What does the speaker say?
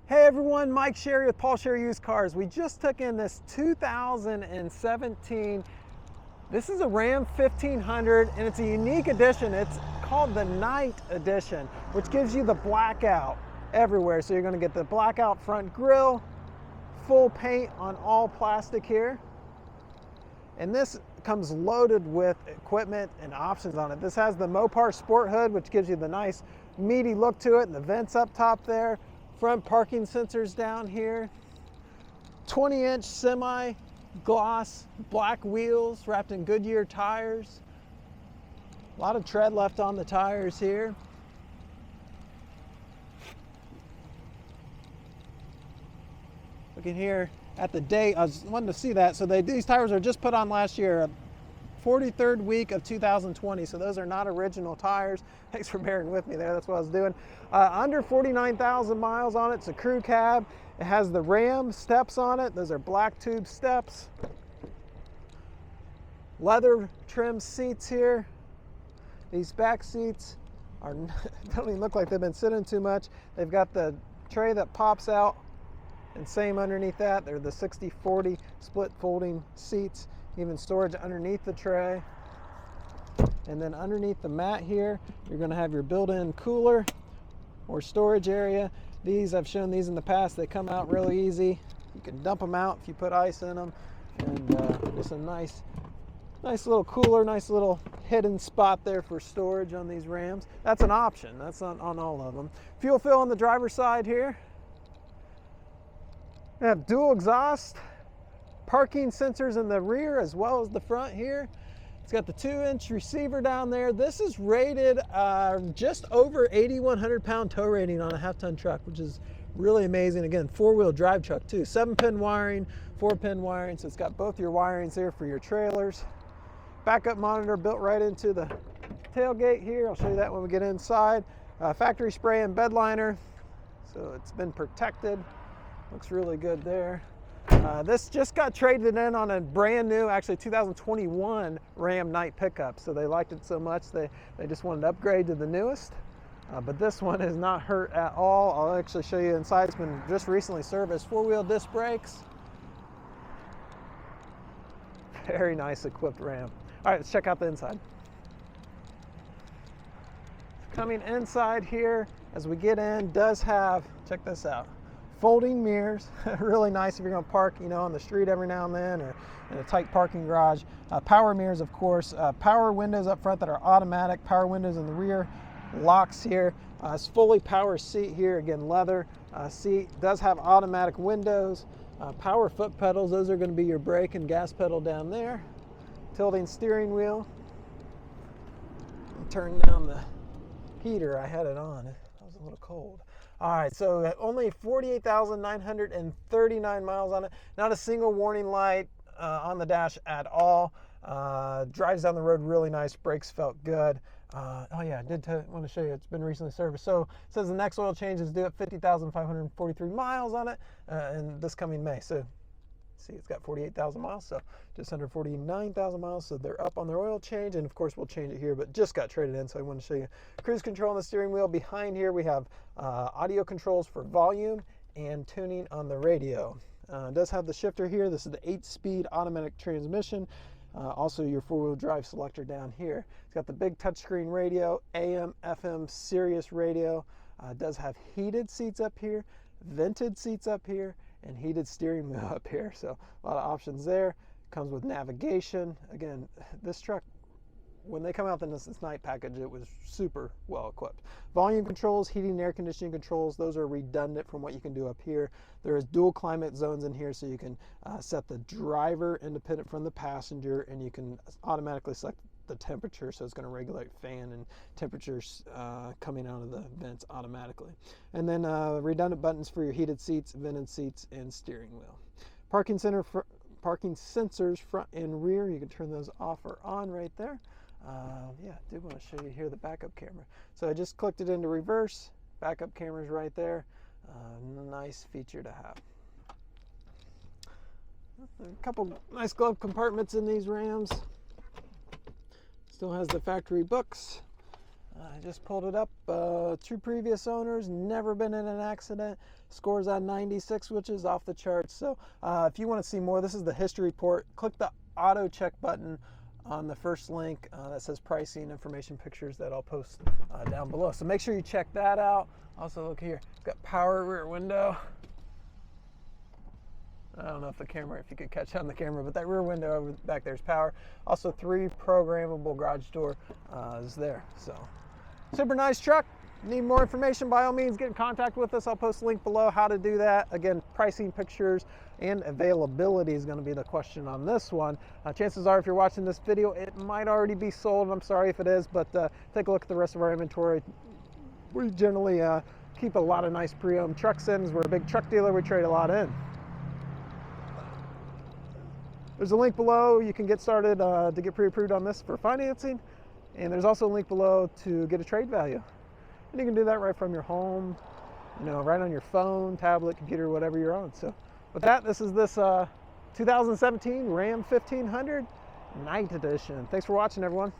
Hey everyone, Mike Sherry with Paul Sherry Used Cars. We just took in this 2017, this is a Ram 1500 and it's a unique edition. It's called the Night Edition, which gives you the blackout everywhere. So you're gonna get the blackout front grille, full paint on all plastic here. And this comes loaded with equipment and options on it. This has the Mopar Sport Hood, which gives you the nice meaty look to it, and the vents up top there. Front parking sensors down here. 20-inch semi-gloss black wheels wrapped in Goodyear tires. A lot of tread left on the tires here. Looking here at the date, I was wanting to see that. So these tires are just put on last year, 43rd week of 2020. So those are not original tires. Thanks for bearing with me there. That's what I was doing. Under 49,000 miles on it. It's a crew cab. It has the Ram steps on it. Those are black tube steps. Leather trim seats here. These back seats don't even look like they've been sitting too much. They've got the tray that pops out, and same underneath that. They're the 60/40 split folding seats. Even storage underneath the tray. And then underneath the mat here, you're going to have your built-in cooler or storage area. These, I've shown these in the past, they come out really easy. You can dump them out if you put ice in them. And just a nice little cooler, nice little hidden spot there for storage on these Rams. That's an option. That's not on all of them. Fuel fill on the driver's side here. We have dual exhaust, parking sensors in the rear as well as the front here. It's got the 2-inch receiver down there. This is rated just over 8,100 pound tow rating on a half-ton truck, which is really amazing. Again, 4-wheel drive truck too. 7-pin wiring, 4-pin wiring, so it's got both your wirings there for your trailers. Backup monitor built right into the tailgate here. I'll show you that when we get inside. Factory spray and bed liner, so it's been protected. Looks really good there. This just got traded in on a brand new, actually 2021 Ram Night pickup. So they liked it so much, they just wanted to upgrade to the newest. But this one is not hurt at all. I'll actually show you inside. It's been just recently serviced. 4-wheel disc brakes. Very nice equipped Ram. All right, let's check out the inside. Coming inside here, as we get in, does have, check this out, folding mirrors. Really nice if you're going to park, on the street every now and then, or in a tight parking garage. Power mirrors, of course. Power windows up front that are automatic. Power windows in the rear. Locks here. It's fully power seat here. Again, leather seat. Does have automatic windows. Power foot pedals. Those are going to be your brake and gas pedal down there. Tilting steering wheel. Turn down the heater. I had it on. It was a little cold. All right, so only 48,939 miles on it. Not a single warning light on the dash at all. Drives down the road really nice. Brakes felt good. Oh yeah, I did want to show you. It's been recently serviced. So it says the next oil change is due at 50,543 miles on it, and this coming May. So see, it's got 48,000 miles, so just under 49,000 miles. So they're up on their oil change, and of course we'll change it here, but just got traded in, so I want to show you cruise control on the steering wheel. Behind here we have audio controls for volume and tuning on the radio. It does have the shifter here. This is the 8-speed automatic transmission. Also your 4-wheel drive selector down here. It's got the big touchscreen radio, AM, FM, Sirius radio. It does have heated seats up here, vented seats up here, and heated steering wheel up here. So a lot of options there. Comes with navigation. Again, this truck, when they come out in this night package, it was super well equipped. Volume controls, heating and air conditioning controls, those are redundant from what you can do up here. There is dual climate zones in here, so you can set the driver independent from the passenger, and you can automatically select the temperature, so it's going to regulate fan and temperatures coming out of the vents automatically. And then redundant buttons for your heated seats, vented seats, and steering wheel. Parking sensors front and rear. You can turn those off or on right there. Yeah, I did want to show you here the backup camera. So I just clicked it into reverse. Backup camera's right there. Nice feature to have. A couple nice glove compartments in these Rams. Still has the factory books. I just pulled it up. 2 previous owners, never been in an accident. Scores on 96, which is off the charts. So if you want to see more, this is the history report. Click the AutoCheck button on the first link that says pricing, information, pictures that I'll post down below. So make sure you check that out. Also look here, it's got power rear window. I don't know if you could catch on the camera, but that rear window over back there is power. Also 3 programmable garage door is there. So super nice truck. Need more information, by all means get in contact with us. I'll post a link below how to do that. Again, pricing, pictures, and availability is going to be the question on this one. Chances are if you're watching this video, it might already be sold. I'm sorry if it is, but take a look at the rest of our inventory. We generally keep a lot of nice pre-owned trucks in. We're a big truck dealer, we trade a lot in. There's a link below. You can get started to get pre-approved on this for financing. And there's also a link below to get a trade value. And you can do that right from your home, right on your phone, tablet, computer, whatever you're on. So with that, this is this 2017 Ram 1500 Night Edition. Thanks for watching, everyone.